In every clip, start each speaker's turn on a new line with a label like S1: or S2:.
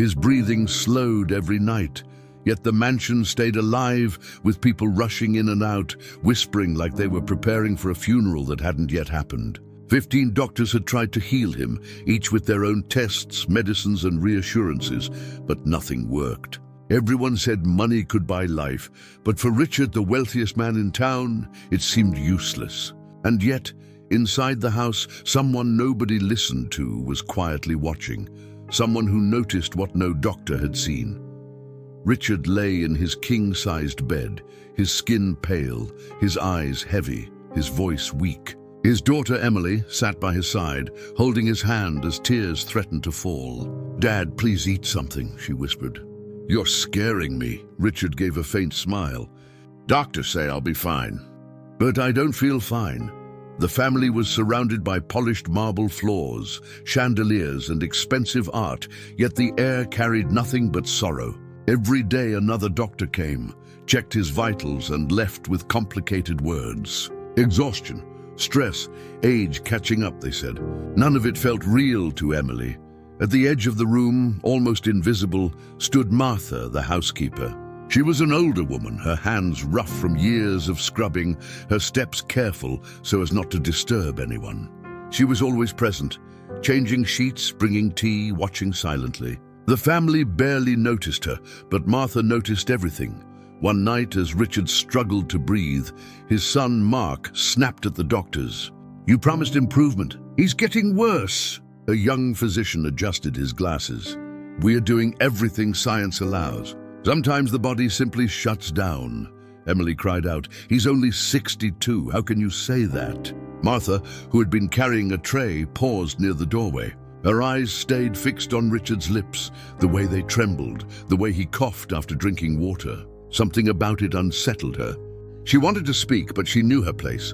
S1: His breathing slowed every night, yet the mansion stayed alive with people rushing in and out, whispering like they were preparing for a funeral that hadn't yet happened. 15 doctors had tried to heal him, each with their own tests, medicines, and reassurances, but nothing worked. Everyone said money could buy life, but for Richard, the wealthiest man in town, it seemed useless. And yet, inside the house, someone nobody listened to was quietly watching, someone who noticed what no doctor had seen. Richard lay in his king-sized bed, his skin pale, his eyes heavy, his voice weak. His daughter Emily sat by his side, holding his hand as tears threatened to fall. "Dad, please eat something," she whispered. "You're scaring me." Richard gave a faint smile. "Doctors say I'll be fine." "But I don't feel fine." The family was surrounded by polished marble floors, chandeliers, and expensive art, yet the air carried nothing but sorrow. Every day another doctor came, checked his vitals, and left with complicated words. Exhaustion, stress, age catching up, they said. None of it felt real to Emily. At the edge of the room, almost invisible, stood Martha, the housekeeper. She was an older woman, her hands rough from years of scrubbing, her steps careful so as not to disturb anyone. She was always present, changing sheets, bringing tea, watching silently. The family barely noticed her, but Martha noticed everything. One night, as Richard struggled to breathe, his son Mark snapped at the doctors. "You promised improvement. He's getting worse." A young physician adjusted his glasses. "We are doing everything science allows. Sometimes the body simply shuts down." Emily cried out, "He's only 62. How can you say that?" Martha, who had been carrying a tray, paused near the doorway. Her eyes stayed fixed on Richard's lips, the way they trembled, the way he coughed after drinking water. Something about it unsettled her. She wanted to speak, but she knew her place.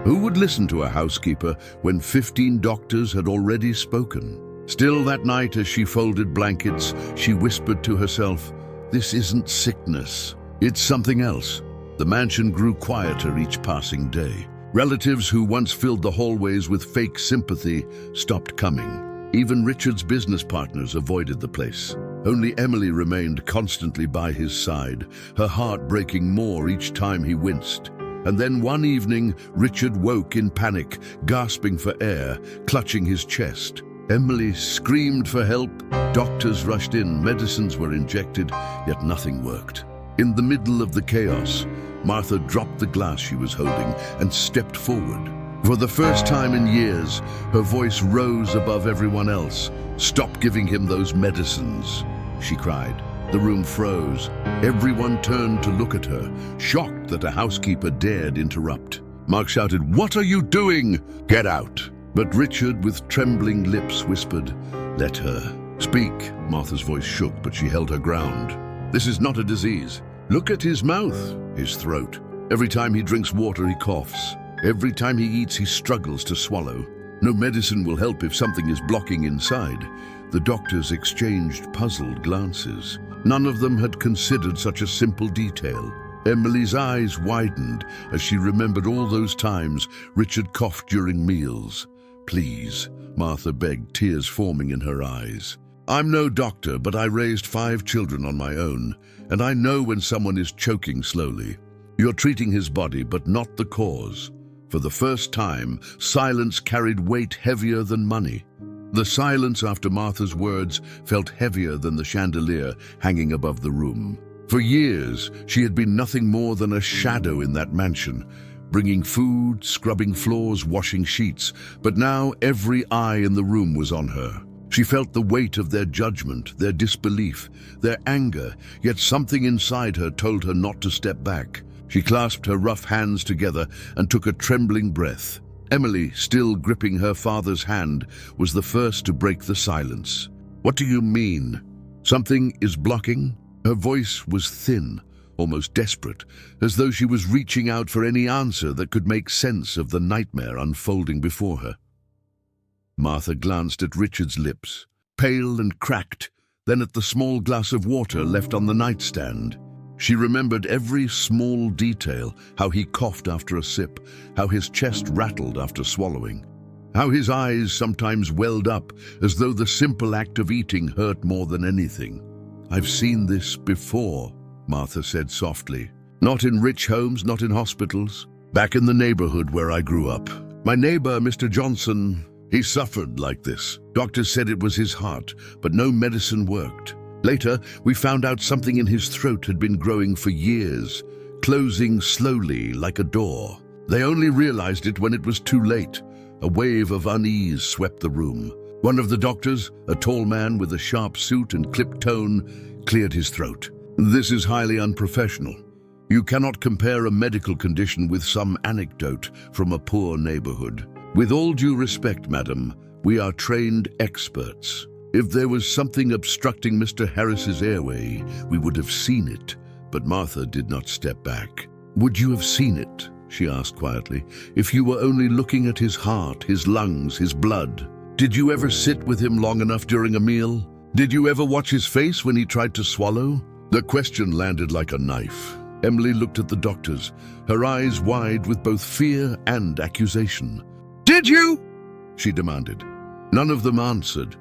S1: Who would listen to a housekeeper when 15 doctors had already spoken? Still that night, as she folded blankets, she whispered to herself, "This isn't sickness. It's something else." The mansion grew quieter each passing day. Relatives who once filled the hallways with fake sympathy stopped coming. Even Richard's business partners avoided the place. Only Emily remained constantly by his side, her heart breaking more each time he winced. And then one evening, Richard woke in panic, gasping for air, clutching his chest. Emily screamed for help. Doctors rushed in, medicines were injected, yet nothing worked. In the middle of the chaos, Martha dropped the glass she was holding and stepped forward. For the first time in years, her voice rose above everyone else. "Stop giving him those medicines," she cried. The room froze. Everyone turned to look at her, shocked that a housekeeper dared interrupt. Mark shouted, "What are you doing? Get out!" But Richard, with trembling lips, whispered, "Let her speak." Martha's voice shook, but she held her ground. "This is not a disease. Look at his mouth, his throat. Every time he drinks water, he coughs. Every time he eats, he struggles to swallow. No medicine will help if something is blocking inside." The doctors exchanged puzzled glances. None of them had considered such a simple detail. Emily's eyes widened as she remembered all those times Richard coughed during meals. "Please," Martha begged, tears forming in her eyes. "I'm no doctor, but I raised 5 children on my own, and I know when someone is choking slowly. You're treating his body, but not the cause." For the first time, silence carried weight heavier than money. The silence after Martha's words felt heavier than the chandelier hanging above the room. For years, she had been nothing more than a shadow in that mansion, bringing food, scrubbing floors, washing sheets. But now every eye in the room was on her. She felt the weight of their judgment, their disbelief, their anger, yet something inside her told her not to step back. She clasped her rough hands together and took a trembling breath. Emily, still gripping her father's hand, was the first to break the silence. "What do you mean? Something is blocking?" Her voice was thin, almost desperate, as though she was reaching out for any answer that could make sense of the nightmare unfolding before her. Martha glanced at Richard's lips, pale and cracked, then at the small glass of water left on the nightstand. She remembered every small detail, how he coughed after a sip, how his chest rattled after swallowing, how his eyes sometimes welled up as though the simple act of eating hurt more than anything. "I've seen this before," Martha said softly. "Not in rich homes, not in hospitals. Back in the neighborhood where I grew up. My neighbor, Mr. Johnson, he suffered like this. Doctors said it was his heart, but no medicine worked. Later, we found out something in his throat had been growing for years, closing slowly like a door. They only realized it when it was too late. A wave of unease swept the room. One of the doctors, a tall man with a sharp suit and clipped tone, cleared his throat. This is highly unprofessional. You cannot compare a medical condition with some anecdote from a poor neighborhood. With all due respect, madam, we are trained experts. If there was something obstructing Mr. Harris's airway, we would have seen it." But Martha did not step back. "Would you have seen it?" she asked quietly, "if you were only looking at his heart, his lungs, his blood? Did you ever sit with him long enough during a meal? Did you ever watch his face when he tried to swallow?" The question landed like a knife. Emily looked at the doctors, her eyes wide with both fear and accusation. "Did you?" she demanded. None of them answered.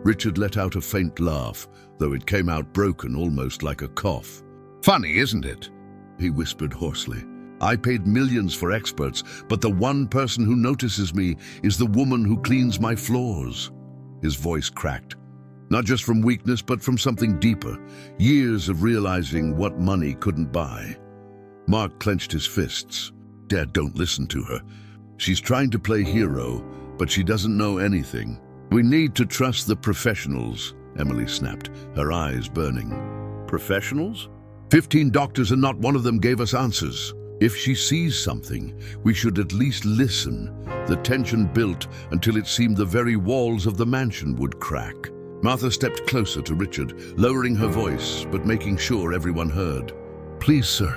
S1: Richard let out a faint laugh, though it came out broken, almost like a cough. "Funny, isn't it?" he whispered hoarsely. "I paid millions for experts, but the one person who notices me is the woman who cleans my floors." His voice cracked, not just from weakness, but from something deeper, years of realizing what money couldn't buy. Mark clenched his fists. "Dad, don't listen to her. She's trying to play hero, but she doesn't know anything. We need to trust the professionals," Emily snapped, her eyes burning. "Professionals? 15 doctors and not one of them gave us answers. If she sees something, we should at least listen." The tension built until it seemed the very walls of the mansion would crack. Martha stepped closer to Richard, lowering her voice, but making sure everyone heard. "Please, sir,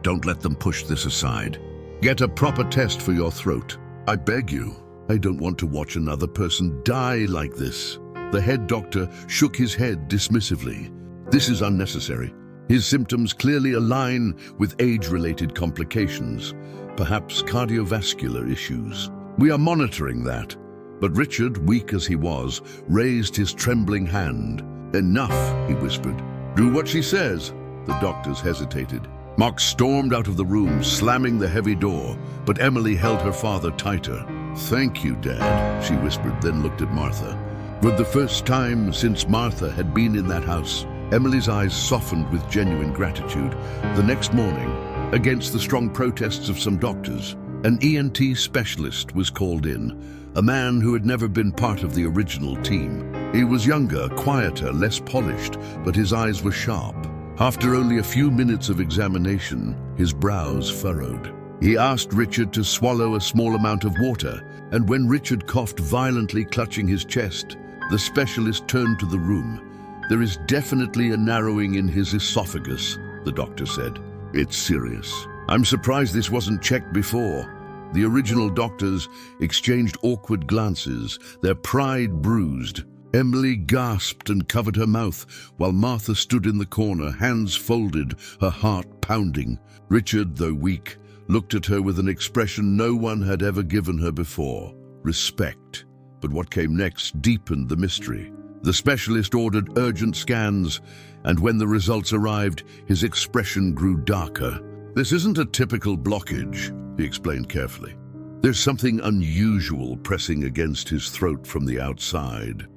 S1: don't let them push this aside. Get a proper test for your throat. I beg you. I don't want to watch another person die like this." The head doctor shook his head dismissively. "This is unnecessary. His symptoms clearly align with age-related complications, perhaps cardiovascular issues. We are monitoring that." But Richard, weak as he was, raised his trembling hand. "Enough," he whispered. "Do what she says." The doctors hesitated. Mark stormed out of the room, slamming the heavy door, but Emily held her father tighter. "Thank you, Dad," she whispered, then looked at Martha. For the first time since Martha had been in that house, Emily's eyes softened with genuine gratitude. The next morning, against the strong protests of some doctors, an ENT specialist was called in, a man who had never been part of the original team. He was younger, quieter, less polished, but his eyes were sharp. After only a few minutes of examination, his brows furrowed. He asked Richard to swallow a small amount of water, and when Richard coughed violently, clutching his chest, the specialist turned to the room. "There is definitely a narrowing in his esophagus," the doctor said. "It's serious. I'm surprised this wasn't checked before." The original doctors exchanged awkward glances, their pride bruised. Emily gasped and covered her mouth, while Martha stood in the corner, hands folded, her heart pounding. Richard, though weak, looked at her with an expression no one had ever given her before: respect. But what came next deepened the mystery. The specialist ordered urgent scans, and when the results arrived, his expression grew darker. "This isn't a typical blockage," he explained carefully. "There's something unusual pressing against his throat from the outside.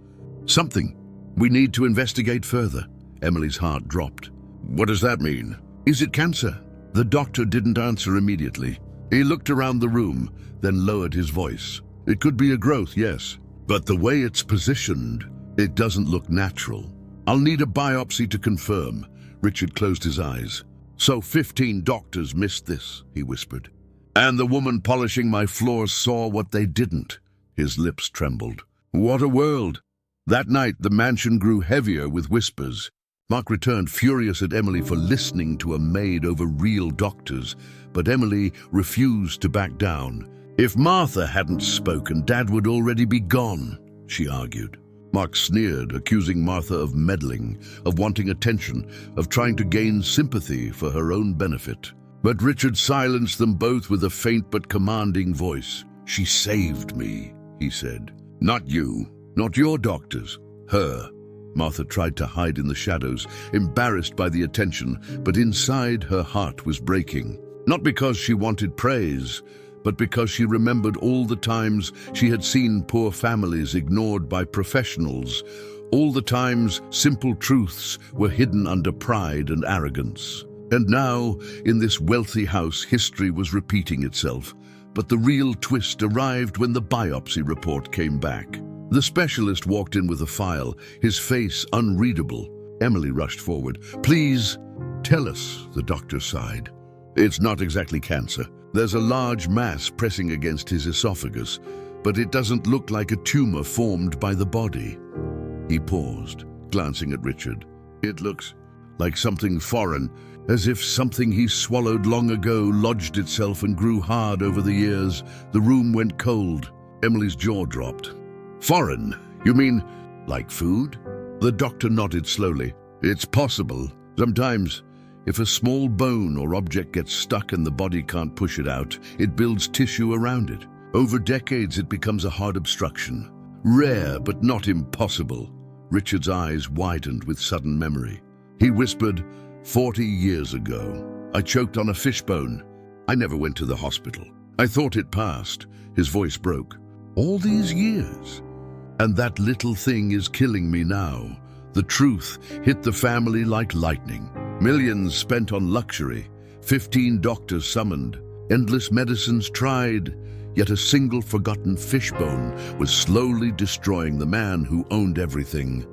S1: Something we need to investigate further." Emily's heart dropped. "What does that mean?" "Is it cancer?" The doctor didn't answer immediately. He looked around the room, then lowered his voice. "It could be a growth, yes, but the way it's positioned, it doesn't look natural. I'll need a biopsy to confirm." Richard closed his eyes. "So 15 doctors missed this," he whispered. "And the woman polishing my floors saw what they didn't." His lips trembled. What a world! That night, the mansion grew heavier with whispers. Mark returned, furious at Emily for listening to a maid over real doctors, but Emily refused to back down. "If Martha hadn't spoken, Dad would already be gone," she argued. Mark sneered, accusing Martha of meddling, of wanting attention, of trying to gain sympathy for her own benefit. But Richard silenced them both with a faint but commanding voice. "She saved me," he said. Not you, not your doctors, her. Martha tried to hide in the shadows, embarrassed by the attention, but inside her heart was breaking. Not because she wanted praise, but because she remembered all the times she had seen poor families ignored by professionals, all the times simple truths were hidden under pride and arrogance. And now, in this wealthy house, history was repeating itself. But the real twist arrived when the biopsy report came back. The specialist walked in with a file, his face unreadable. Emily rushed forward. "Please, tell us," the doctor sighed. "It's not exactly cancer. There's a large mass pressing against his esophagus, but it doesn't look like a tumor formed by the body." He paused, glancing at Richard. "It looks like something foreign, as if something he swallowed long ago lodged itself and grew hard over the years." The room went cold. Emily's jaw dropped. "Foreign? You mean like food?" The doctor nodded slowly. "It's possible. Sometimes, if a small bone or object gets stuck and the body can't push it out, it builds tissue around it. Over decades, it becomes a hard obstruction. Rare, but not impossible." Richard's eyes widened with sudden memory. He whispered, 40 years ago, I choked on a fishbone. I never went to the hospital. I thought it passed." His voice broke. "All these years? And that little thing is killing me now." The truth hit the family like lightning. Millions spent on luxury, 15 doctors summoned, endless medicines tried, yet a single forgotten fishbone was slowly destroying the man who owned everything.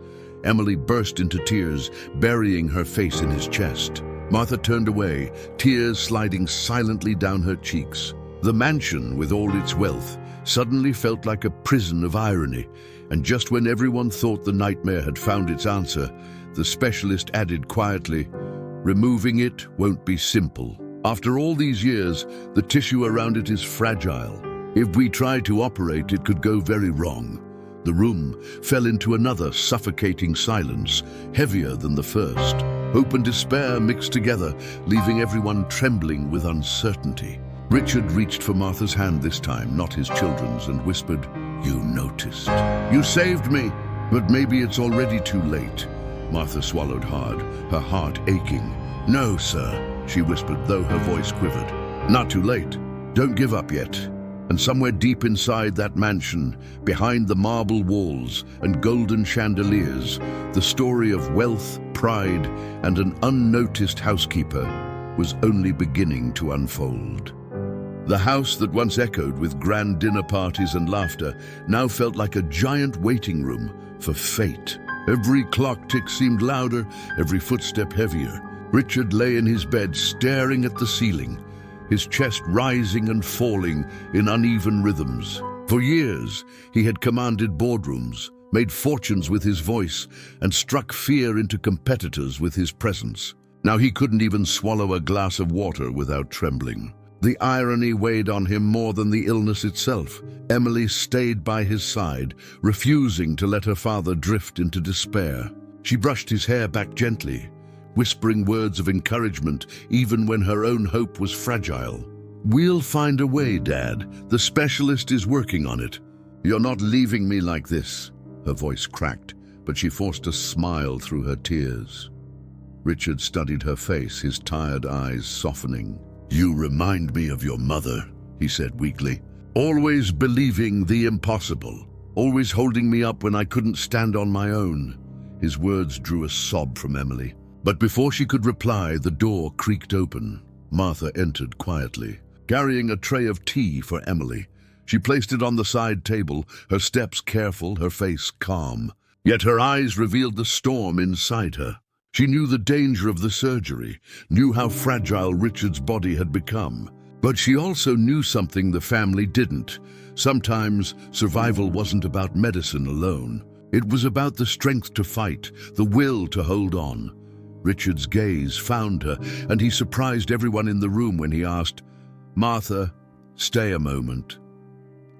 S1: Emily burst into tears, burying her face in his chest. Martha turned away, tears sliding silently down her cheeks. The mansion, with all its wealth, suddenly felt like a prison of irony, and just when everyone thought the nightmare had found its answer, the specialist added quietly, "Removing it won't be simple. After all these years, the tissue around it is fragile. If we try to operate, it could go very wrong." The room fell into another suffocating silence, heavier than the first. Hope and despair mixed together, leaving everyone trembling with uncertainty. Richard reached for Martha's hand this time, not his children's, and whispered, "You noticed. You saved me, but maybe it's already too late." Martha swallowed hard, her heart aching. "No, sir," she whispered, though her voice quivered. "Not too late. Don't give up yet." And somewhere deep inside that mansion, behind the marble walls and golden chandeliers, the story of wealth, pride, and an unnoticed housekeeper was only beginning to unfold. The house that once echoed with grand dinner parties and laughter now felt like a giant waiting room for fate. Every clock tick seemed louder, every footstep heavier. Richard lay in his bed staring at the ceiling, his chest rising and falling in uneven rhythms. For years, he had commanded boardrooms, made fortunes with his voice, and struck fear into competitors with his presence. Now he couldn't even swallow a glass of water without trembling. The irony weighed on him more than the illness itself. Emily stayed by his side, refusing to let her father drift into despair. She brushed his hair back gently, whispering words of encouragement even when her own hope was fragile. "We'll find a way, Dad. The specialist is working on it. You're not leaving me like this." Her voice cracked, but she forced a smile through her tears. Richard studied her face, his tired eyes softening. "You remind me of your mother," he said weakly. "Always believing the impossible, always holding me up when I couldn't stand on my own." His words drew a sob from Emily. But before she could reply, the door creaked open. Martha entered quietly, carrying a tray of tea for Emily. She placed it on the side table, her steps careful, her face calm. Yet her eyes revealed the storm inside her. She knew the danger of the surgery, knew how fragile Richard's body had become. But she also knew something the family didn't. Sometimes survival wasn't about medicine alone. It was about the strength to fight, the will to hold on. Richard's gaze found her, and he surprised everyone in the room when he asked, "Martha, stay a moment."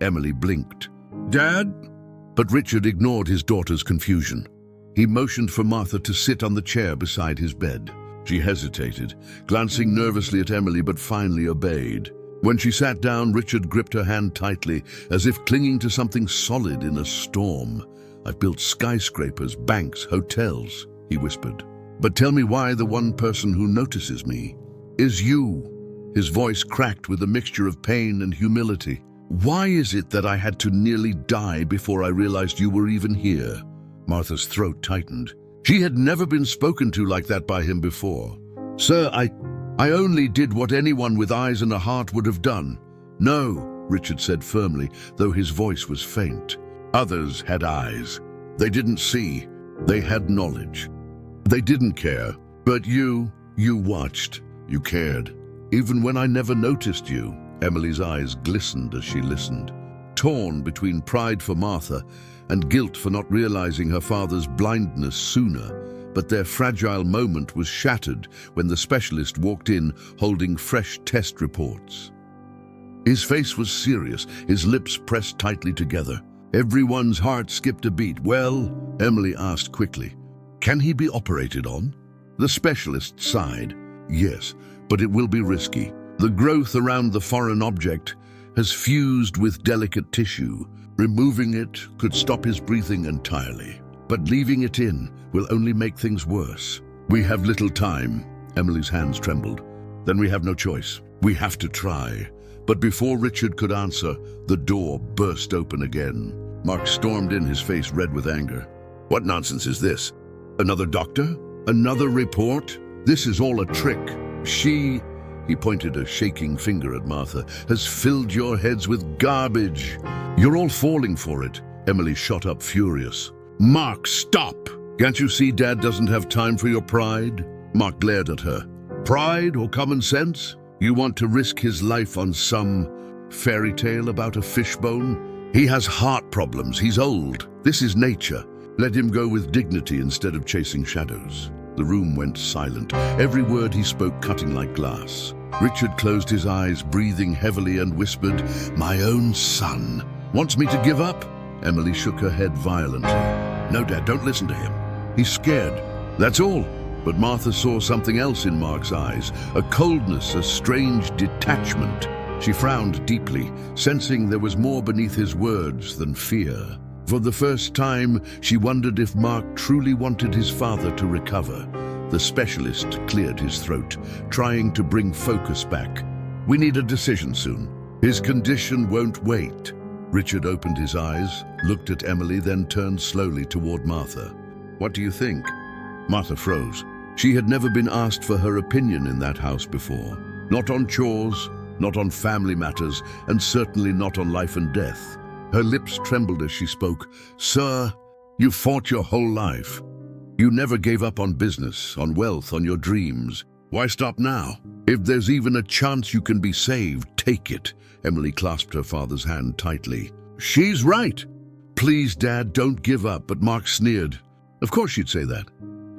S1: Emily blinked. "Dad?" But Richard ignored his daughter's confusion. He motioned for Martha to sit on the chair beside his bed. She hesitated, glancing nervously at Emily, but finally obeyed. When she sat down, Richard gripped her hand tightly, as if clinging to something solid in a storm. "I've built skyscrapers, banks, hotels," he whispered. "But tell me why the one person who notices me is you." His voice cracked with a mixture of pain and humility. "Why is it that I had to nearly die before I realized you were even here?" Martha's throat tightened. She had never been spoken to like that by him before. "Sir, I only did what anyone with eyes and a heart would have done." "No," Richard said firmly, though his voice was faint. "Others had eyes. They didn't see. They had knowledge. They didn't care. But you watched. You cared. Even when I never noticed you." Emily's eyes glistened as she listened. Torn between pride for Martha and guilt for not realizing her father's blindness sooner, but their fragile moment was shattered when the specialist walked in holding fresh test reports. His face was serious, his lips pressed tightly together. Everyone's heart skipped a beat. "Well," Emily asked quickly, "can he be operated on?" The specialist sighed. "Yes, but it will be risky. The growth around the foreign object has fused with delicate tissue. Removing it could stop his breathing entirely. But leaving it in will only make things worse." "We have little time." Emily's hands trembled. "Then we have no choice. We have to try." But before Richard could answer, the door burst open again. Mark stormed in, his face red with anger. "What nonsense is this? Another doctor? Another report? This is all a trick. He pointed a shaking finger at Martha, "has filled your heads with garbage. You're all falling for it." Emily shot up furious. "Mark, stop! Can't you see Dad doesn't have time for your pride?" Mark glared at her. "Pride or common sense? You want to risk his life on some fairy tale about a fishbone? He has heart problems. He's old. This is nature. Let him go with dignity instead of chasing shadows." The room went silent, every word he spoke cutting like glass. Richard closed his eyes, breathing heavily, and whispered, "My own son wants me to give up?" Emily shook her head violently. "No, Dad, don't listen to him. He's scared. That's all." But Martha saw something else in Mark's eyes, a coldness, a strange detachment. She frowned deeply, sensing there was more beneath his words than fear. For the first time, she wondered if Mark truly wanted his father to recover. The specialist cleared his throat, trying to bring focus back. "We need a decision soon. His condition won't wait." Richard opened his eyes, looked at Emily, then turned slowly toward Martha. "What do you think?" Martha froze. She had never been asked for her opinion in that house before. Not on chores, not on family matters, and certainly not on life and death. Her lips trembled as she spoke. "Sir, you fought your whole life. You never gave up on business, on wealth, on your dreams. Why stop now? If there's even a chance you can be saved, take it." Emily clasped her father's hand tightly. "She's right." "Please, Dad, don't give up," but Mark sneered. Of course she'd say that.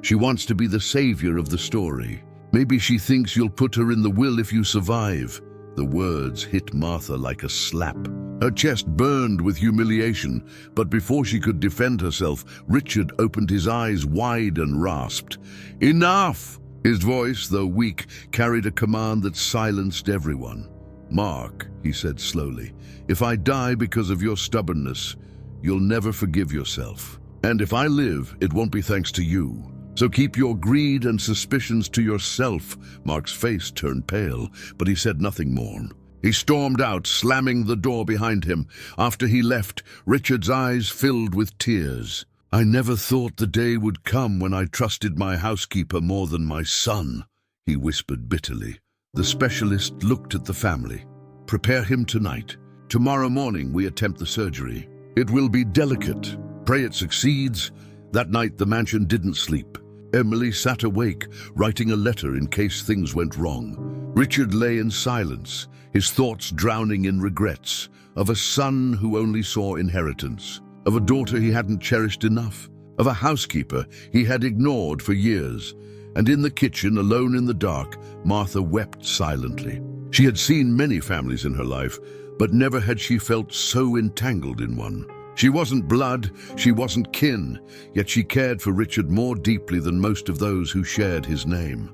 S1: She wants to be the savior of the story. Maybe she thinks you'll put her in the will if you survive. The words hit Martha like a slap. Her chest burned with humiliation, but before she could defend herself, Richard opened his eyes wide and rasped, "Enough!" His voice, though weak, carried a command that silenced everyone. "Mark," he said slowly, "if I die because of your stubbornness, you'll never forgive yourself. And if I live, it won't be thanks to you. So keep your greed and suspicions to yourself." Mark's face turned pale, but he said nothing more. He stormed out, slamming the door behind him. After he left, Richard's eyes filled with tears. "I never thought the day would come when I trusted my housekeeper more than my son," he whispered bitterly. The specialist looked at the family. "Prepare him tonight. Tomorrow morning we attempt the surgery. It will be delicate. Pray it succeeds." That night the mansion didn't sleep. Emily sat awake, writing a letter in case things went wrong. Richard lay in silence, his thoughts drowning in regrets, of a son who only saw inheritance, of a daughter he hadn't cherished enough, of a housekeeper he had ignored for years. And in the kitchen, alone in the dark, Martha wept silently. She had seen many families in her life, but never had she felt so entangled in one. She wasn't blood, she wasn't kin, yet she cared for Richard more deeply than most of those who shared his name.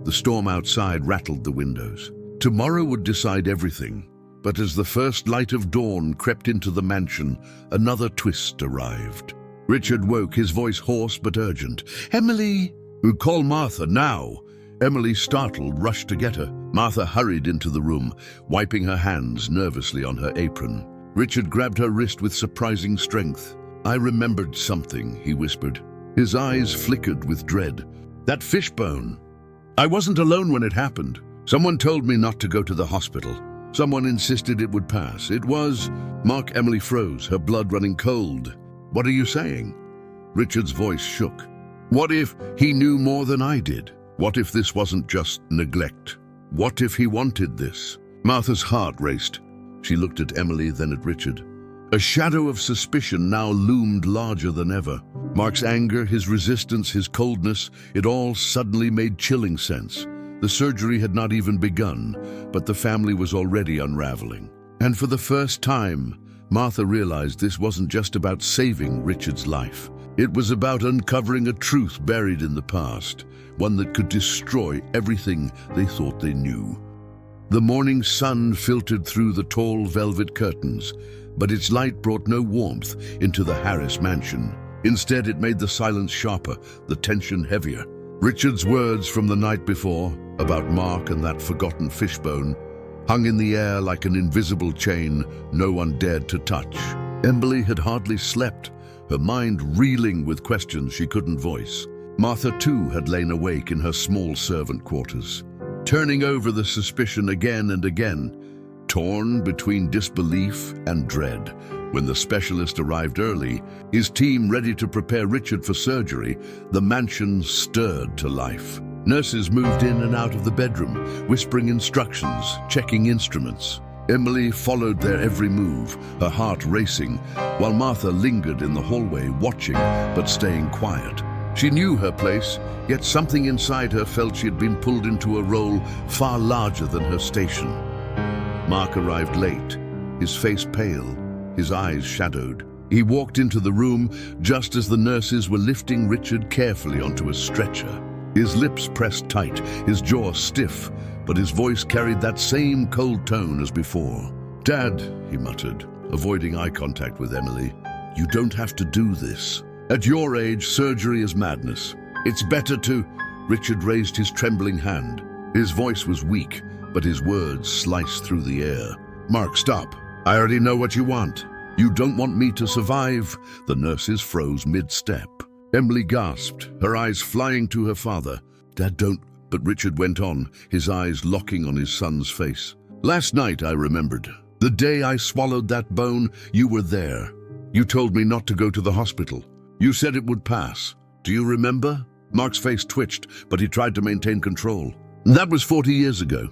S1: The storm outside rattled the windows. Tomorrow would decide everything. But as the first light of dawn crept into the mansion, another twist arrived. Richard woke, his voice hoarse but urgent. "Emily!" "Call Martha, now!" Emily, startled, rushed to get her. Martha hurried into the room, wiping her hands nervously on her apron. Richard grabbed her wrist with surprising strength. "I remembered something," he whispered. His eyes flickered with dread. "That fishbone. I wasn't alone when it happened. Someone told me not to go to the hospital. Someone insisted it would pass. It was—" Emily froze, her blood running cold. "What are you saying?" Richard's voice shook. "What if he knew more than I did? What if this wasn't just neglect? What if he wanted this?" Martha's heart raced. She looked at Emily, then at Richard. A shadow of suspicion now loomed larger than ever. Mark's anger, his resistance, his coldness, it all suddenly made chilling sense. The surgery had not even begun, but the family was already unraveling. And for the first time, Martha realized this wasn't just about saving Richard's life. It was about uncovering a truth buried in the past, one that could destroy everything they thought they knew. The morning sun filtered through the tall velvet curtains, but its light brought no warmth into the Harris mansion. Instead, it made the silence sharper, the tension heavier. Richard's words from the night before, about Mark and that forgotten fishbone, hung in the air like an invisible chain no one dared to touch. Emily had hardly slept, her mind reeling with questions she couldn't voice. Martha, too, had lain awake in her small servant quarters, turning over the suspicion again and again, torn between disbelief and dread. When the specialist arrived early, his team ready to prepare Richard for surgery, the mansion stirred to life. Nurses moved in and out of the bedroom, whispering instructions, checking instruments. Emily followed their every move, her heart racing, while Martha lingered in the hallway, watching but staying quiet. She knew her place, yet something inside her felt she had been pulled into a role far larger than her station. Mark arrived late, his face pale, his eyes shadowed. He walked into the room just as the nurses were lifting Richard carefully onto a stretcher. His lips pressed tight, his jaw stiff, but his voice carried that same cold tone as before. "Dad," he muttered, avoiding eye contact with Emily, "you don't have to do this. At your age, surgery is madness. It's better to—" Richard raised his trembling hand. His voice was weak, but his words sliced through the air. "Mark, stop. I already know what you want. You don't want me to survive." The nurses froze mid-step. Emily gasped, her eyes flying to her father. "Dad, don't—" But Richard went on, his eyes locking on his son's face. "Last night, I remembered. The day I swallowed that bone, you were there. You told me not to go to the hospital. You said it would pass. Do you remember?" Mark's face twitched, but he tried to maintain control. "That was 40 years ago.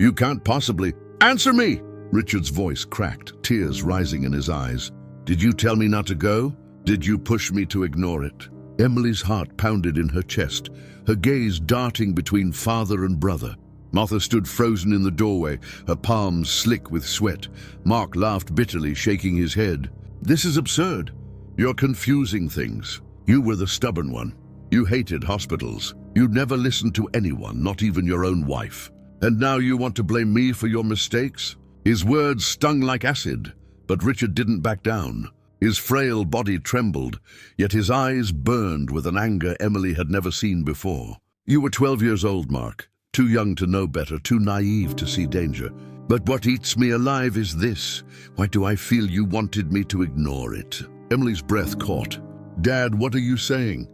S1: You can't possibly—" "Answer me!" Richard's voice cracked, tears rising in his eyes. "Did you tell me not to go? Did you push me to ignore it?" Emily's heart pounded in her chest, her gaze darting between father and brother. Martha stood frozen in the doorway, her palms slick with sweat. Mark laughed bitterly, shaking his head. "This is absurd. You're confusing things. You were the stubborn one. You hated hospitals. You never listened to anyone, not even your own wife. And now you want to blame me for your mistakes?" His words stung like acid, but Richard didn't back down. His frail body trembled, yet his eyes burned with an anger Emily had never seen before. "You were 12 years old, Mark. Too young to know better, too naive to see danger. But what eats me alive is this. Why do I feel you wanted me to ignore it?" Emily's breath caught. "Dad, what are you saying?"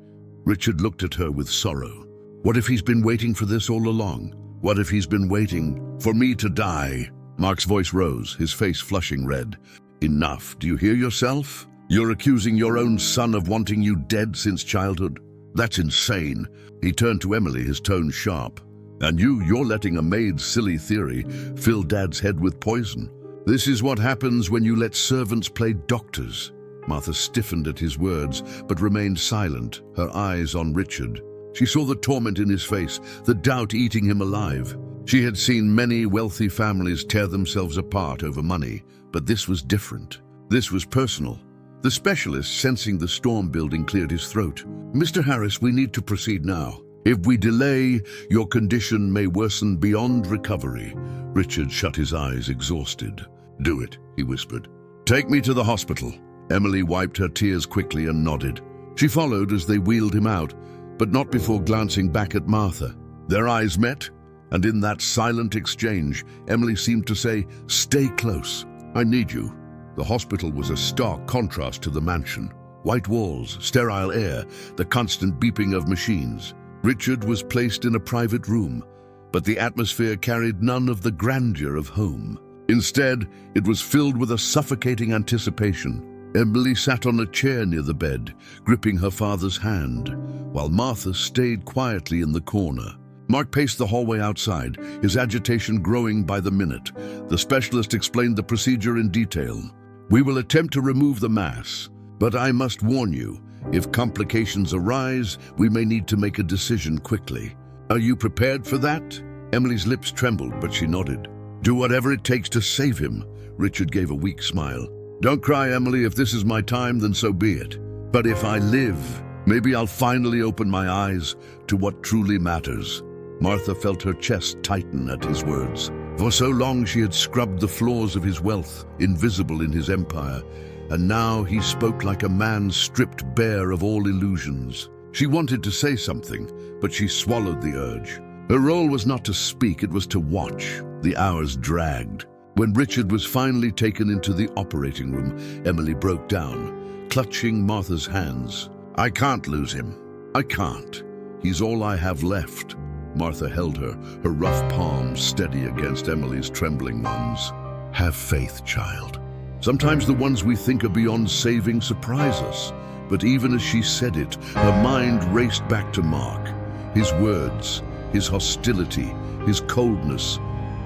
S1: Richard looked at her with sorrow. "What if he's been waiting for this all along? What if he's been waiting for me to die?" Mark's voice rose, his face flushing red. "Enough. Do you hear yourself? You're accusing your own son of wanting you dead since childhood? That's insane." He turned to Emily, his tone sharp. "And you're letting a maid's silly theory fill Dad's head with poison. This is what happens when you let servants play doctors." Martha stiffened at his words, but remained silent, her eyes on Richard. She saw the torment in his face, the doubt eating him alive. She had seen many wealthy families tear themselves apart over money, but this was different. This was personal. The specialist, sensing the storm building, cleared his throat. "Mr. Harris, we need to proceed now." If we delay, your condition may worsen beyond recovery. Richard shut his eyes, exhausted. Do it, he whispered. Take me to the hospital. Emily wiped her tears quickly and nodded. She followed as they wheeled him out, but not before glancing back at Martha. Their eyes met, and in that silent exchange, Emily seemed to say, "Stay close. I need you." The hospital was a stark contrast to the mansion. White walls, sterile air, the constant beeping of machines. Richard was placed in a private room, but the atmosphere carried none of the grandeur of home. Instead, it was filled with a suffocating anticipation. Emily sat on a chair near the bed, gripping her father's hand, while Martha stayed quietly in the corner. Mark paced the hallway outside, his agitation growing by the minute. The specialist explained the procedure in detail. "We will attempt to remove the mass, but I must warn you, if complications arise, we may need to make a decision quickly. Are you prepared for that?" Emily's lips trembled, but she nodded. "Do whatever it takes to save him." Richard gave a weak smile. "Don't cry, Emily. If this is my time, then so be it. But if I live, maybe I'll finally open my eyes to what truly matters." Martha felt her chest tighten at his words. For so long she had scrubbed the flaws of his wealth, invisible in his empire, and now he spoke like a man stripped bare of all illusions. She wanted to say something, but she swallowed the urge. Her role was not to speak, it was to watch. The hours dragged. When Richard was finally taken into the operating room, Emily broke down, clutching Martha's hands. "I can't lose him. I can't. He's all I have left." Martha held her, her rough palms steady against Emily's trembling ones. "Have faith, child. Sometimes the ones we think are beyond saving surprise us." But even as she said it, her mind raced back to Mark. His words, his hostility, his coldness.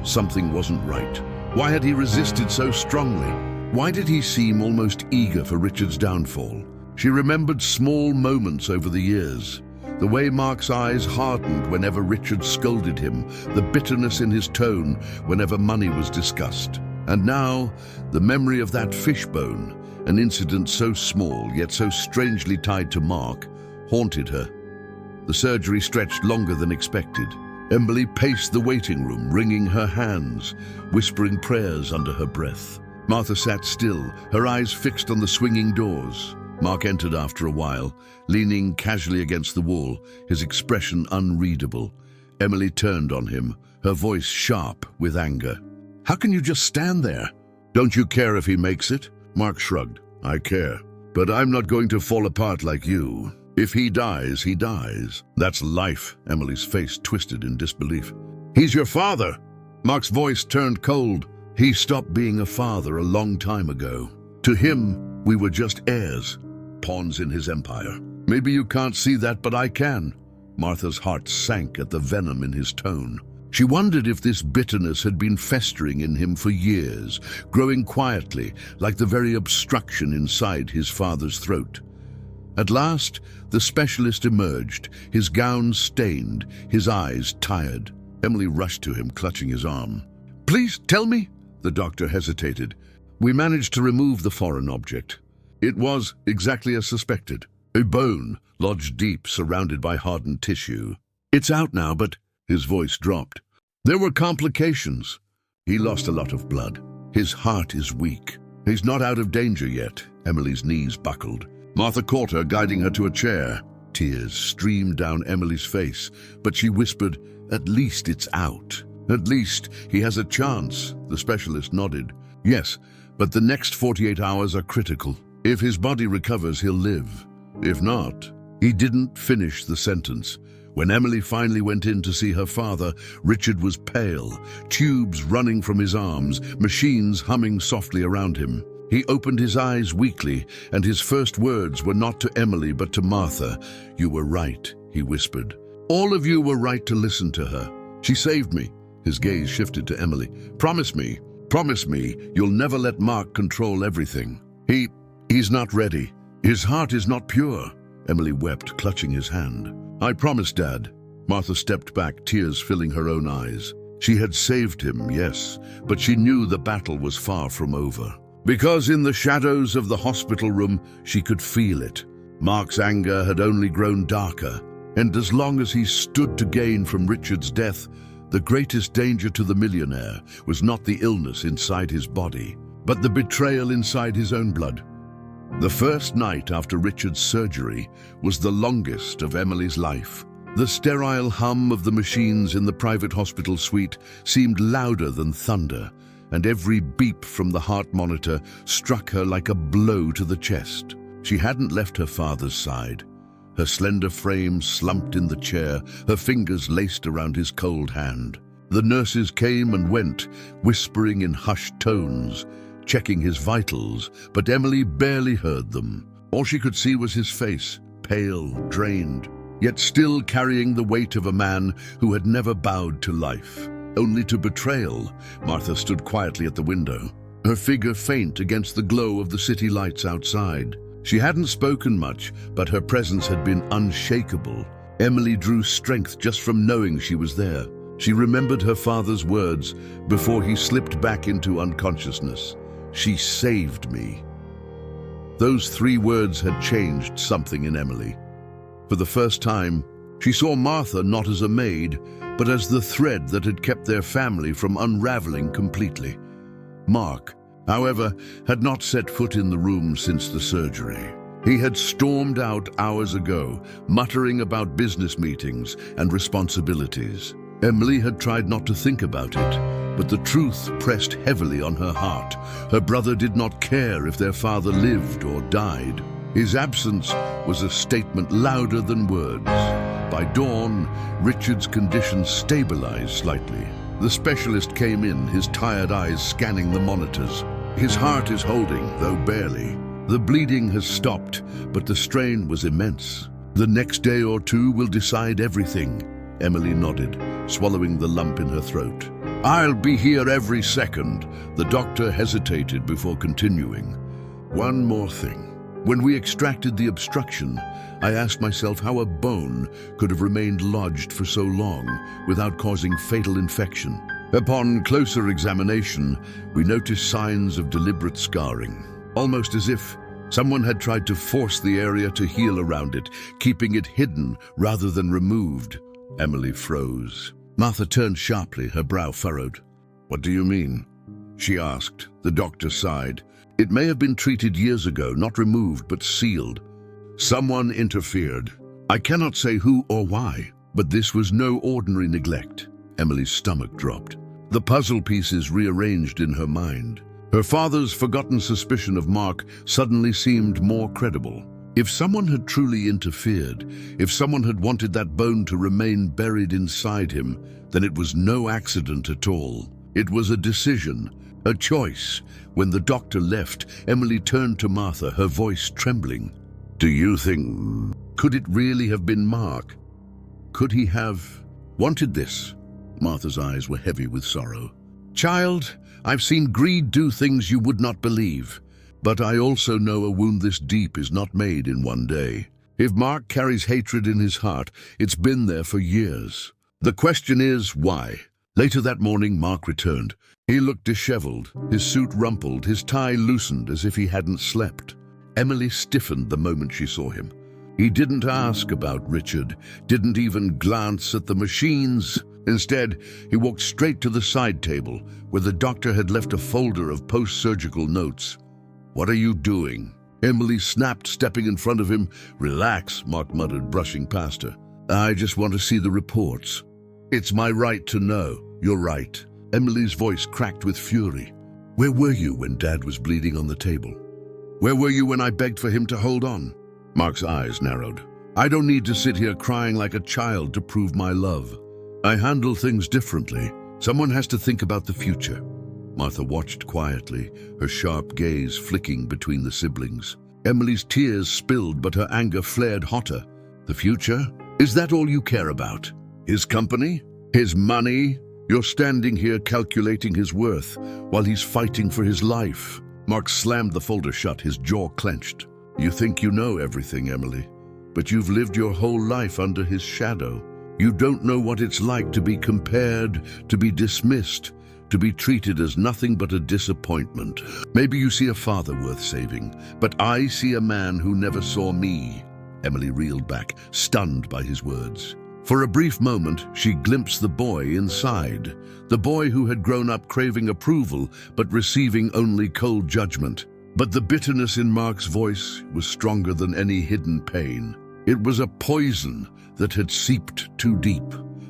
S1: Something wasn't right. Why had he resisted so strongly? Why did he seem almost eager for Richard's downfall? She remembered small moments over the years. The way Mark's eyes hardened whenever Richard scolded him, the bitterness in his tone whenever money was discussed. And now, the memory of that fishbone, an incident so small yet so strangely tied to Mark, haunted her. The surgery stretched longer than expected. Emily paced the waiting room, wringing her hands, whispering prayers under her breath. Martha sat still, her eyes fixed on the swinging doors. Mark entered after a while, leaning casually against the wall, his expression unreadable. Emily turned on him, her voice sharp with anger. "How can you just stand there? Don't you care if he makes it?" Mark shrugged. "I care, but I'm not going to fall apart like you. If he dies, he dies. That's life." Emily's face twisted in disbelief. "He's your father." Mark's voice turned cold. "He stopped being a father a long time ago. To him, we were just heirs, pawns in his empire. Maybe you can't see that, but I can." Martha's heart sank at the venom in his tone. She wondered if this bitterness had been festering in him for years, growing quietly, like the very obstruction inside his father's throat. At last, the specialist emerged, his gown stained, his eyes tired. Emily rushed to him, clutching his arm. "Please, tell me." The doctor hesitated. "We managed to remove the foreign object. It was exactly as suspected. A bone, lodged deep, surrounded by hardened tissue. It's out now, but..." His voice dropped. "There were complications. He lost a lot of blood. His heart is weak. He's not out of danger yet." Emily's knees buckled. Martha caught her, guiding her to a chair. Tears streamed down Emily's face, but she whispered, "At least it's out. At least he has a chance." The specialist nodded. "Yes, but the next 48 hours are critical. If his body recovers, he'll live. If not..." He didn't finish the sentence. When Emily finally went in to see her father, Richard was pale, tubes running from his arms, machines humming softly around him. He opened his eyes weakly, and his first words were not to Emily but to Martha. "You were right," he whispered. "All of you were right to listen to her. She saved me." His gaze shifted to Emily. Promise me you'll never let Mark control everything. He's not ready. His heart is not pure." Emily wept, clutching his hand. "I promise, Dad." Martha stepped back, tears filling her own eyes. She had saved him, yes, but she knew the battle was far from over. Because in the shadows of the hospital room, she could feel it. Mark's anger had only grown darker. And as long as he stood to gain from Richard's death, the greatest danger to the millionaire was not the illness inside his body, but the betrayal inside his own blood. The first night after Richard's surgery was the longest of Emily's life. The sterile hum of the machines in the private hospital suite seemed louder than thunder, and every beep from the heart monitor struck her like a blow to the chest. She hadn't left her father's side. Her slender frame slumped in the chair, her fingers laced around his cold hand. The nurses came and went, whispering in hushed tones, checking his vitals, but Emily barely heard them. All she could see was his face, pale, drained, yet still carrying the weight of a man who had never bowed to life, only to betrayal. Martha stood quietly at the window, her figure faint against the glow of the city lights outside. She hadn't spoken much, but her presence had been unshakable. Emily drew strength just from knowing she was there. She remembered her father's words before he slipped back into unconsciousness. "She saved me." Those 3 words had changed something in Emily. For the first time, she saw Martha not as a maid, but as the thread that had kept their family from unraveling completely. Mark, however, had not set foot in the room since the surgery. He had stormed out hours ago, muttering about business meetings and responsibilities. Emily had tried not to think about it, but the truth pressed heavily on her heart. Her brother did not care if their father lived or died. His absence was a statement louder than words. By dawn, Richard's condition stabilized slightly. The specialist came in, his tired eyes scanning the monitors. His heart is holding, though barely. The bleeding has stopped, but the strain was immense. "The next day or 2 will decide everything," Emily nodded, swallowing the lump in her throat. "I'll be here every second." The doctor hesitated before continuing. "One more thing. When we extracted the obstruction, I asked myself how a bone could have remained lodged for so long without causing fatal infection. Upon closer examination, we noticed signs of deliberate scarring, almost as if someone had tried to force the area to heal around it, keeping it hidden rather than removed." Emily froze. Martha turned sharply, her brow furrowed. "What do you mean?" she asked. The doctor sighed. "It may have been treated years ago, not removed, but sealed. Someone interfered. I cannot say who or why, but this was no ordinary neglect." Emily's stomach dropped. The puzzle pieces rearranged in her mind. Her father's forgotten suspicion of Mark suddenly seemed more credible. If someone had truly interfered, if someone had wanted that bone to remain buried inside him, then it was no accident at all. It was a decision, a choice. When the doctor left, Emily turned to Martha, her voice trembling. "Do you think... could it really have been Mark? Could he have wanted this?" Martha's eyes were heavy with sorrow. "Child, I've seen greed do things you would not believe. But I also know a wound this deep is not made in one day. If Mark carries hatred in his heart, it's been there for years. The question is, why?" Later that morning, Mark returned. He looked disheveled, his suit rumpled, his tie loosened as if he hadn't slept. Emily stiffened the moment she saw him. He didn't ask about Richard, didn't even glance at the machines. Instead, he walked straight to the side table, where the doctor had left a folder of post-surgical notes. "What are you doing?" Emily snapped, stepping in front of him. "Relax," Mark muttered, brushing past her. "I just want to see the reports." "It's my right to know." "You're right." Emily's voice cracked with fury. "Where were you when Dad was bleeding on the table? Where were you when I begged for him to hold on?" Mark's eyes narrowed. "I don't need to sit here crying like a child to prove my love. I handle things differently. Someone has to think about the future." Martha watched quietly, her sharp gaze flicking between the siblings. Emily's tears spilled, but her anger flared hotter. "The future? Is that all you care about? His company? His money? You're standing here calculating his worth while he's fighting for his life." Mark slammed the folder shut, his jaw clenched. "You think you know everything, Emily, but you've lived your whole life under his shadow. You don't know what it's like to be compared, to be dismissed, to be treated as nothing but a disappointment. Maybe you see a father worth saving, but I see a man who never saw me." Emily reeled back, stunned by his words. For a brief moment, she glimpsed the boy inside, the boy who had grown up craving approval but receiving only cold judgment. But the bitterness in Mark's voice was stronger than any hidden pain. It was a poison that had seeped too deep.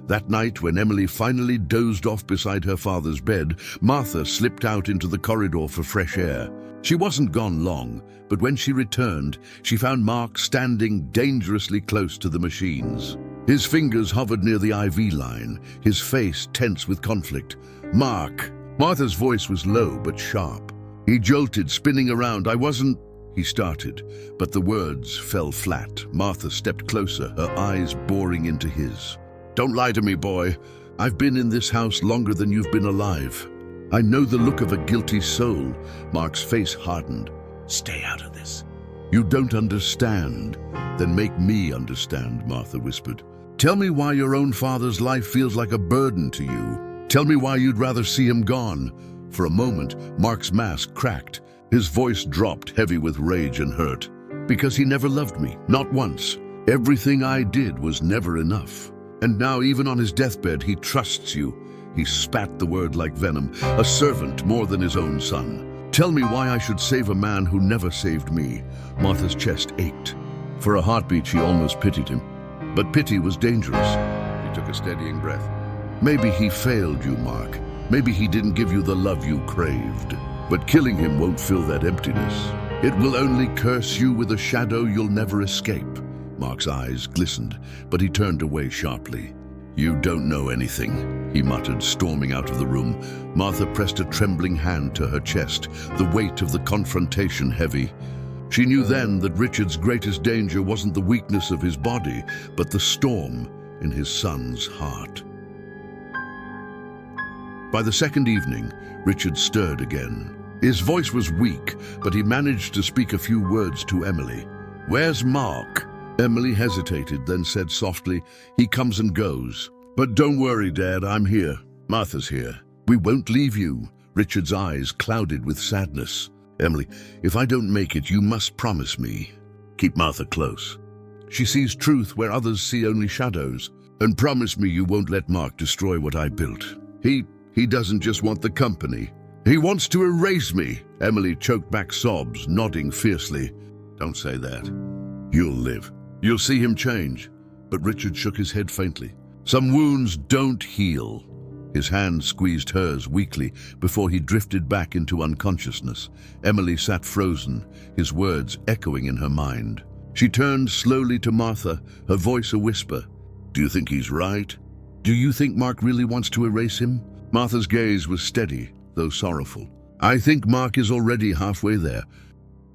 S1: That night, when Emily finally dozed off beside her father's bed, Martha slipped out into the corridor for fresh air. She wasn't gone long, but when she returned, she found Mark standing dangerously close to the machines. His fingers hovered near the IV line, his face tense with conflict. "Mark!" Martha's voice was low but sharp. He jolted, spinning around. "I wasn't—" he started, but the words fell flat. Martha stepped closer, her eyes boring into his. "Don't lie to me, boy. I've been in this house longer than you've been alive. I know the look of a guilty soul." Mark's face hardened. "Stay out of this." "You don't understand. Then make me understand," Martha whispered. "Tell me why your own father's life feels like a burden to you. Tell me why you'd rather see him gone." For a moment, Mark's mask cracked. His voice dropped, heavy with rage and hurt. "Because he never loved me, not once. Everything I did was never enough. And now, even on his deathbed, he trusts you." He spat the word like venom. "A servant more than his own son. Tell me why I should save a man who never saved me." Martha's chest ached. For a heartbeat, she almost pitied him. But pity was dangerous. She took a steadying breath. "Maybe he failed you, Mark. Maybe he didn't give you the love you craved. But killing him won't fill that emptiness. It will only curse you with a shadow you'll never escape." Mark's eyes glistened, but he turned away sharply. "You don't know anything," he muttered, storming out of the room. Martha pressed a trembling hand to her chest, the weight of the confrontation heavy. She knew then that Richard's greatest danger wasn't the weakness of his body, but the storm in his son's heart. By the second evening, Richard stirred again. His voice was weak, but he managed to speak a few words to Emily. "Where's Mark?" Emily hesitated, then said softly, "He comes and goes. But don't worry, Dad, I'm here. Martha's here. We won't leave you." Richard's eyes clouded with sadness. "Emily, if I don't make it, you must promise me. Keep Martha close. She sees truth where others see only shadows. And promise me you won't let Mark destroy what I built. He doesn't just want the company. He wants to erase me." Emily choked back sobs, nodding fiercely. "Don't say that. You'll live. You'll see him change." But Richard shook his head faintly. "Some wounds don't heal." His hand squeezed hers weakly before he drifted back into unconsciousness. Emily sat frozen, his words echoing in her mind. She turned slowly to Martha, her voice a whisper. "Do you think he's right? Do you think Mark really wants to erase him?" Martha's gaze was steady, though sorrowful. "I think Mark is already halfway there."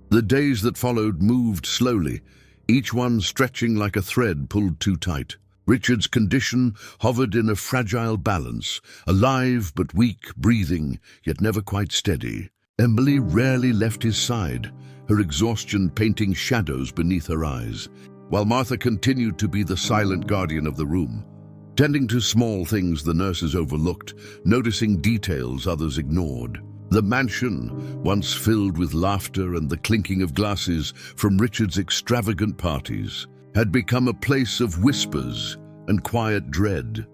S1: The days that followed moved slowly, each one stretching like a thread pulled too tight. Richard's condition hovered in a fragile balance, alive but weak, breathing, yet never quite steady. Emily rarely left his side, her exhaustion painting shadows beneath her eyes, while Martha continued to be the silent guardian of the room, tending to small things the nurses overlooked, noticing details others ignored. The mansion, once filled with laughter and the clinking of glasses from Richard's extravagant parties, had become a place of whispers and quiet dread.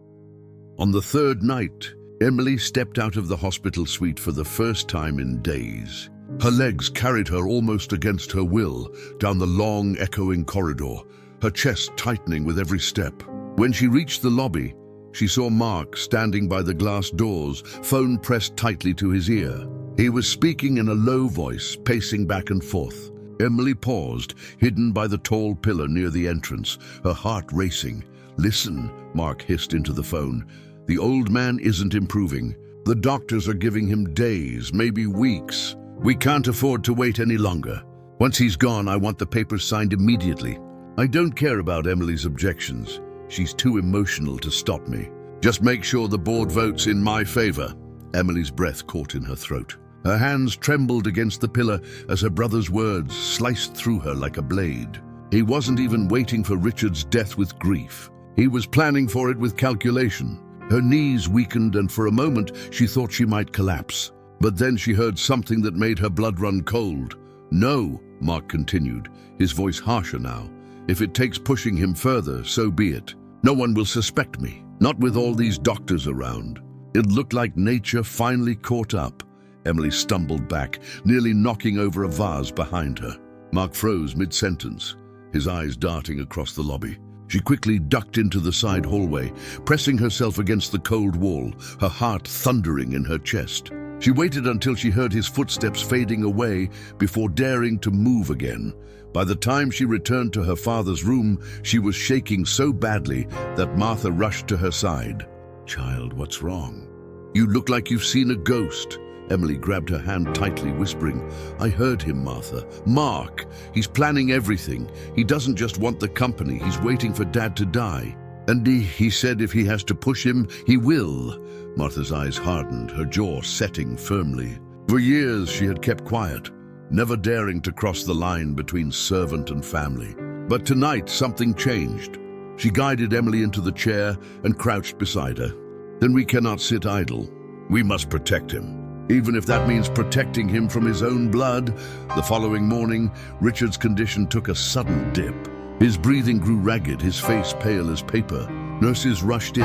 S1: On the third night, Emily stepped out of the hospital suite for the first time in days. Her legs carried her almost against her will down the long, echoing corridor, her chest tightening with every step. When she reached the lobby, she saw Mark standing by the glass doors, phone pressed tightly to his ear. He was speaking in a low voice, pacing back and forth. Emily paused, hidden by the tall pillar near the entrance, her heart racing. "Listen," Mark hissed into the phone. "The old man isn't improving. The doctors are giving him days, maybe weeks. We can't afford to wait any longer. Once he's gone, I want the papers signed immediately." "I don't care about Emily's objections. She's too emotional to stop me. Just make sure the board votes in my favor." Emily's breath caught in her throat. Her hands trembled against the pillar as her brother's words sliced through her like a blade. He wasn't even waiting for Richard's death with grief. He was planning for it with calculation. Her knees weakened, and for a moment she thought she might collapse. But then she heard something that made her blood run cold. "No," Mark continued, his voice harsher now. If it takes pushing him further, so be it. No one will suspect me, not with all these doctors around. It looked like nature finally caught up. Emily stumbled back, nearly knocking over a vase behind her. Mark froze mid-sentence, his eyes darting across the lobby. She quickly ducked into the side hallway, pressing herself against the cold wall, her heart thundering in her chest. She waited until she heard his footsteps fading away before daring to move again. By the time she returned to her father's room, she was shaking so badly that Martha rushed to her side. "Child, what's wrong?" "You look like you've seen a ghost." Emily grabbed her hand tightly, whispering, "I heard him, Martha. Mark, he's planning everything. He doesn't just want the company, he's waiting for Dad to die. And he said if he has to push him, he will." Martha's eyes hardened, her jaw setting firmly. For years she had kept quiet, never daring to cross the line between servant and family. But tonight something changed. She guided Emily into the chair and crouched beside her. "Then we cannot sit idle. We must protect him. Even if that means protecting him from his own blood." The following morning, Richard's condition took a sudden dip. His breathing grew ragged, his face pale as paper. Nurses rushed in,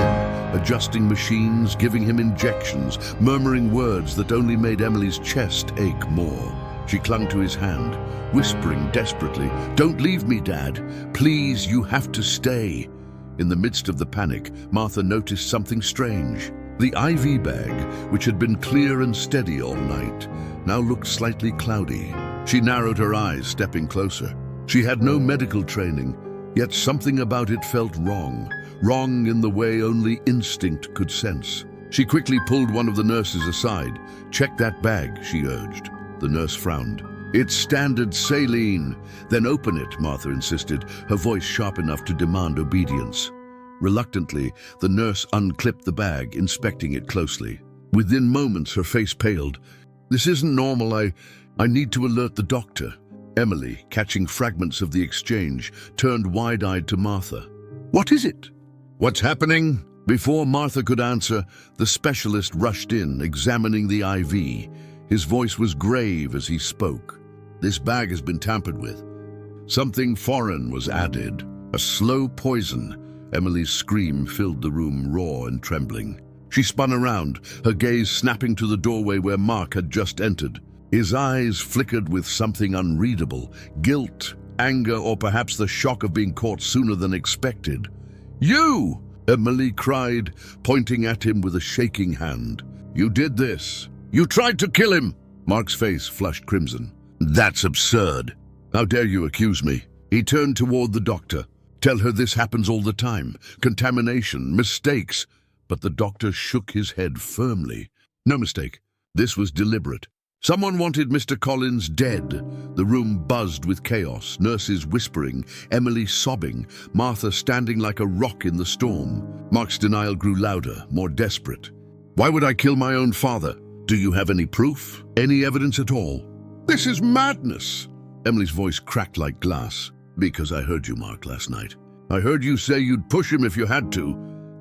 S1: adjusting machines, giving him injections, murmuring words that only made Emily's chest ache more. She clung to his hand, whispering desperately, "Don't leave me, Dad. Please, you have to stay." In the midst of the panic, Martha noticed something strange. The IV bag, which had been clear and steady all night, now looked slightly cloudy. She narrowed her eyes, stepping closer. She had no medical training, yet something about it felt wrong. Wrong in the way only instinct could sense. She quickly pulled one of the nurses aside. "Check that bag," she urged. The nurse frowned. "It's standard saline." "Then open it," Martha insisted, her voice sharp enough to demand obedience. Reluctantly, the nurse unclipped the bag, inspecting it closely. Within moments, her face paled. "This isn't normal. I need to alert the doctor." Emily, catching fragments of the exchange, turned wide-eyed to Martha. "What is it? What's happening?" Before Martha could answer, the specialist rushed in, examining the IV. His voice was grave as he spoke. "This bag has been tampered with. Something foreign was added. A slow poison." Emily's scream filled the room, raw and trembling. She spun around, her gaze snapping to the doorway where Mark had just entered. His eyes flickered with something unreadable, guilt, anger, or perhaps the shock of being caught sooner than expected. "You!" Emily cried, pointing at him with a shaking hand. "You did this. You tried to kill him!" Mark's face flushed crimson. "That's absurd. How dare you accuse me?" He turned toward the doctor. "Tell her this happens all the time. Contamination, mistakes." But the doctor shook his head firmly. "No mistake. This was deliberate. Someone wanted Mr. Collins dead." The room buzzed with chaos, nurses whispering, Emily sobbing, Martha standing like a rock in the storm. Mark's denial grew louder, more desperate. "Why would I kill my own father? Do you have any proof? Any evidence at all?" "This is madness." Emily's voice cracked like glass. "Because I heard you, Mark, last night. I heard you say you'd push him if you had to."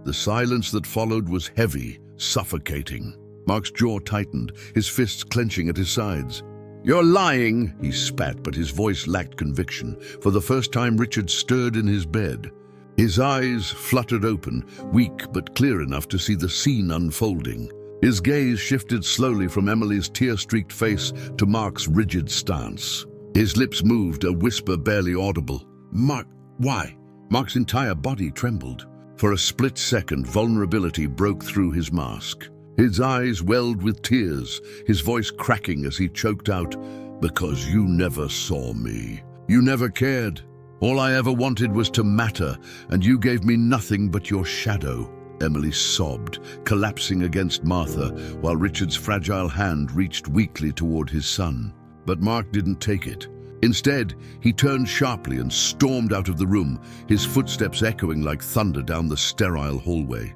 S1: The silence that followed was heavy, suffocating. Mark's jaw tightened, his fists clenching at his sides. "You're lying," he spat, but his voice lacked conviction. For the first time, Richard stirred in his bed. His eyes fluttered open, weak but clear enough to see the scene unfolding. His gaze shifted slowly from Emily's tear-streaked face to Mark's rigid stance. His lips moved, a whisper barely audible. "Mark, why?" Mark's entire body trembled. For a split second, vulnerability broke through his mask. His eyes welled with tears, his voice cracking as he choked out, "Because you never saw me. You never cared. All I ever wanted was to matter, and you gave me nothing but your shadow." Emily sobbed, collapsing against Martha, while Richard's fragile hand reached weakly toward his son. But Mark didn't take it. Instead, he turned sharply and stormed out of the room, his footsteps echoing like thunder down the sterile hallway.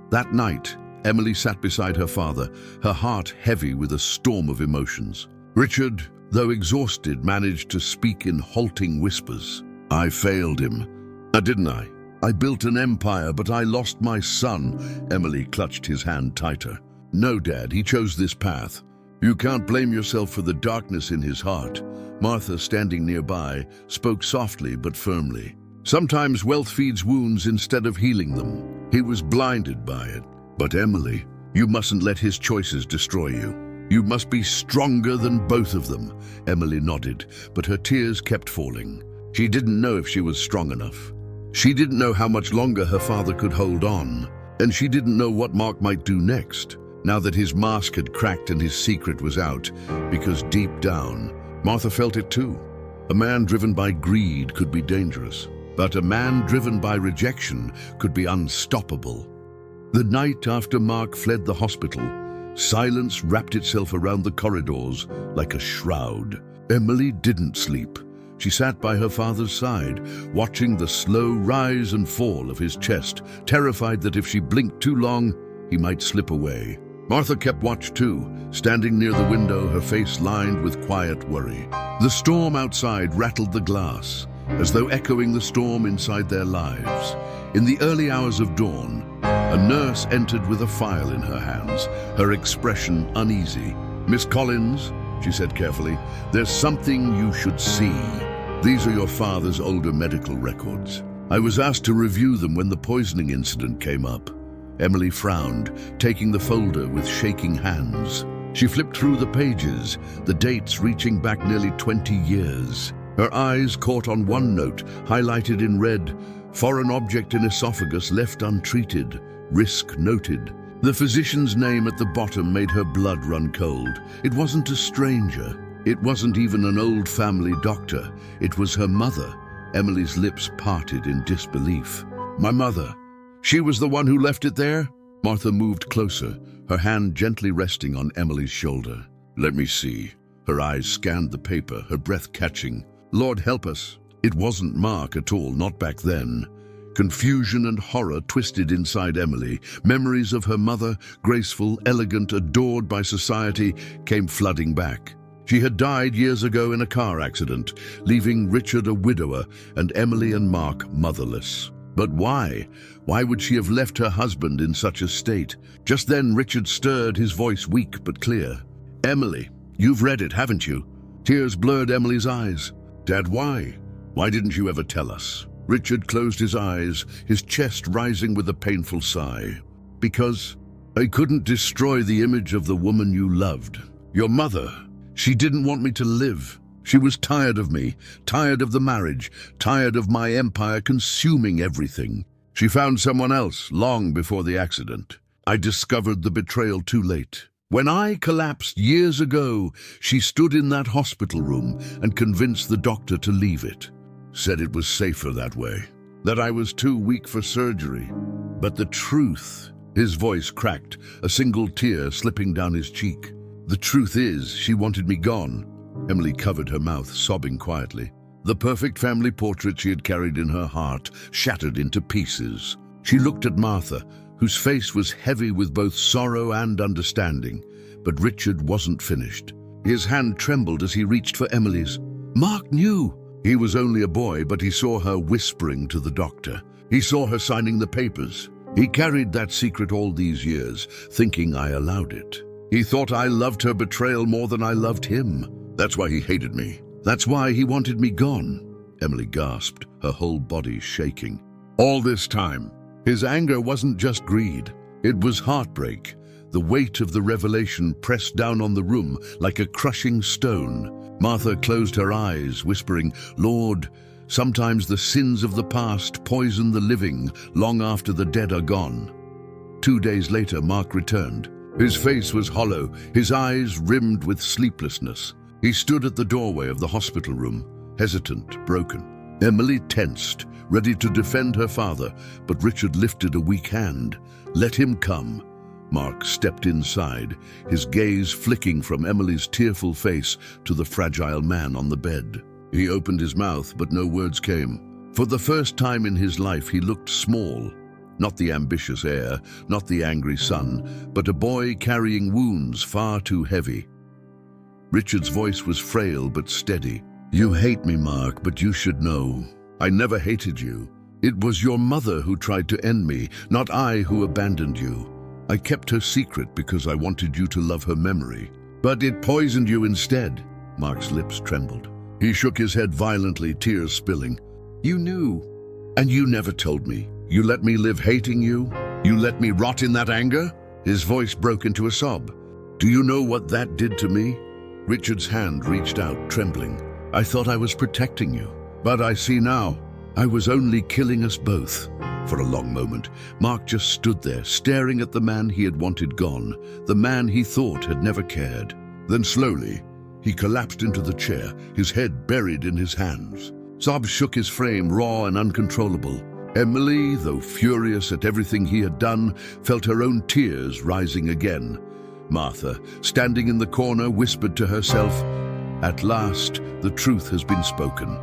S1: That night, Emily sat beside her father, her heart heavy with a storm of emotions. Richard, though exhausted, managed to speak in halting whispers. "I failed him. Didn't I? I built an empire, but I lost my son." Emily clutched his hand tighter. "No, Dad, he chose this path. You can't blame yourself for the darkness in his heart. Martha, standing nearby, spoke softly but firmly. Sometimes wealth feeds wounds instead of healing them. He was blinded by it. But Emily, you mustn't let his choices destroy you. You must be stronger than both of them. Emily nodded, but her tears kept falling. She didn't know if she was strong enough. She didn't know how much longer her father could hold on, and she didn't know what Mark might do next, now that his mask had cracked and his secret was out, because deep down, Martha felt it too. A man driven by greed could be dangerous, but a man driven by rejection could be unstoppable. The night after Mark fled the hospital, silence wrapped itself around the corridors like a shroud. Emily didn't sleep. She sat by her father's side, watching the slow rise and fall of his chest, terrified that if she blinked too long, he might slip away. Martha kept watch too, standing near the window, her face lined with quiet worry. The storm outside rattled the glass, as though echoing the storm inside their lives. In the early hours of dawn, a nurse entered with a file in her hands, her expression uneasy. "Miss Collins," she said carefully, "there's something you should see. These are your father's older medical records. I was asked to review them when the poisoning incident came up." Emily frowned, taking the folder with shaking hands. She flipped through the pages, the dates reaching back nearly 20 years. Her eyes caught on one note, highlighted in red: "Foreign object in esophagus left untreated. Risk noted." The physician's name at the bottom made her blood run cold. It wasn't a stranger. It wasn't even an old family doctor. It was her mother. Emily's lips parted in disbelief. "My mother? She was the one who left it there?" Martha moved closer, her hand gently resting on Emily's shoulder. "Let me see." Her eyes scanned the paper, her breath catching. "Lord help us. It wasn't Mark at all, not back then." Confusion and horror twisted inside Emily. Memories of her mother, graceful, elegant, adored by society, came flooding back. She had died years ago in a car accident, leaving Richard a widower and Emily and Mark motherless. But why? Why would she have left her husband in such a state? Just then Richard stirred, his voice weak but clear. "Emily, you've read it, haven't you?" Tears blurred Emily's eyes. "Dad, why? Why didn't you ever tell us?" Richard closed his eyes, his chest rising with a painful sigh. "Because I couldn't destroy the image of the woman you loved. Your mother. She didn't want me to live. She was tired of me, tired of the marriage, tired of my empire consuming everything. She found someone else long before the accident. I discovered the betrayal too late. When I collapsed years ago, she stood in that hospital room and convinced the doctor to leave it. Said it was safer that way, that I was too weak for surgery. But the truth," his voice cracked, a single tear slipping down his cheek. "The truth is, she wanted me gone." Emily covered her mouth, sobbing quietly. The perfect family portrait she had carried in her heart shattered into pieces. She looked at Martha, whose face was heavy with both sorrow and understanding. But Richard wasn't finished. His hand trembled as he reached for Emily's. Mark knew. He was only a boy, but he saw her whispering to the doctor. He saw her signing the papers. He carried that secret all these years, thinking I allowed it. He thought I loved her betrayal more than I loved him. That's why he hated me. That's why he wanted me gone. Emily gasped, her whole body shaking. All this time, his anger wasn't just greed. It was heartbreak. The weight of the revelation pressed down on the room like a crushing stone. Martha closed her eyes, whispering, Lord, sometimes the sins of the past poison the living long after the dead are gone. 2 days later, Mark returned. His face was hollow, his eyes rimmed with sleeplessness. He stood at the doorway of the hospital room, hesitant, broken. Emily tensed, ready to defend her father, but Richard lifted a weak hand. Let him come. Mark stepped inside, his gaze flicking from Emily's tearful face to the fragile man on the bed. He opened his mouth, but no words came. For the first time in his life, he looked small. Not the ambitious heir, not the angry son, but a boy carrying wounds far too heavy. Richard's voice was frail but steady. You hate me, Mark, but you should know. I never hated you. It was your mother who tried to end me, not I who abandoned you. I kept her secret because I wanted you to love her memory. But it poisoned you instead. Mark's lips trembled. He shook his head violently, tears spilling. You knew. And you never told me. You let me live hating you? You let me rot in that anger? His voice broke into a sob. Do you know what that did to me? Richard's hand reached out, trembling. I thought I was protecting you, but I see now. I was only killing us both. For a long moment, Mark just stood there, staring at the man he had wanted gone, the man he thought had never cared. Then slowly, he collapsed into the chair, his head buried in his hands. Sobs shook his frame, raw and uncontrollable. Emily, though furious at everything he had done, felt her own tears rising again. Martha, standing in the corner, whispered to herself, At last, the truth has been spoken.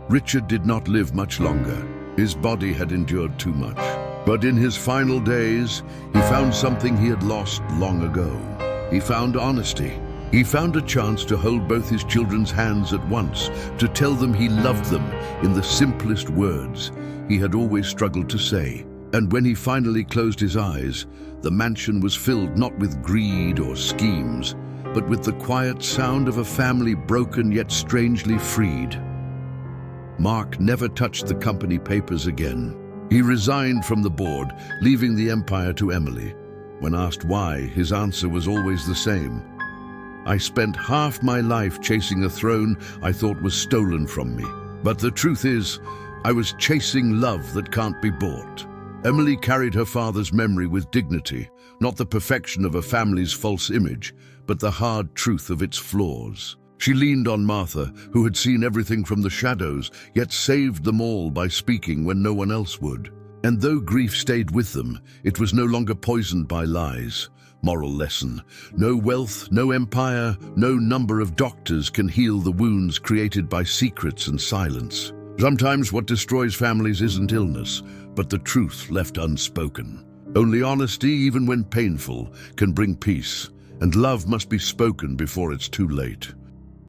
S1: Richard did not live much longer. His body had endured too much. But in his final days, he found something he had lost long ago. He found honesty. He found a chance to hold both his children's hands at once, to tell them he loved them in the simplest words he had always struggled to say. And when he finally closed his eyes, the mansion was filled not with greed or schemes, but with the quiet sound of a family broken yet strangely freed. Mark never touched the company papers again. He resigned from the board, leaving the empire to Emily. When asked why, his answer was always the same. I spent half my life chasing a throne I thought was stolen from me. But the truth is, I was chasing love that can't be bought. Emily carried her father's memory with dignity, not the perfection of a family's false image, but the hard truth of its flaws. She leaned on Martha, who had seen everything from the shadows, yet saved them all by speaking when no one else would. And though grief stayed with them, it was no longer poisoned by lies. Moral lesson: no wealth, no empire, no number of doctors can heal the wounds created by secrets and silence. Sometimes what destroys families isn't illness, but the truth left unspoken. Only honesty, even when painful, can bring peace, and love must be spoken before it's too late.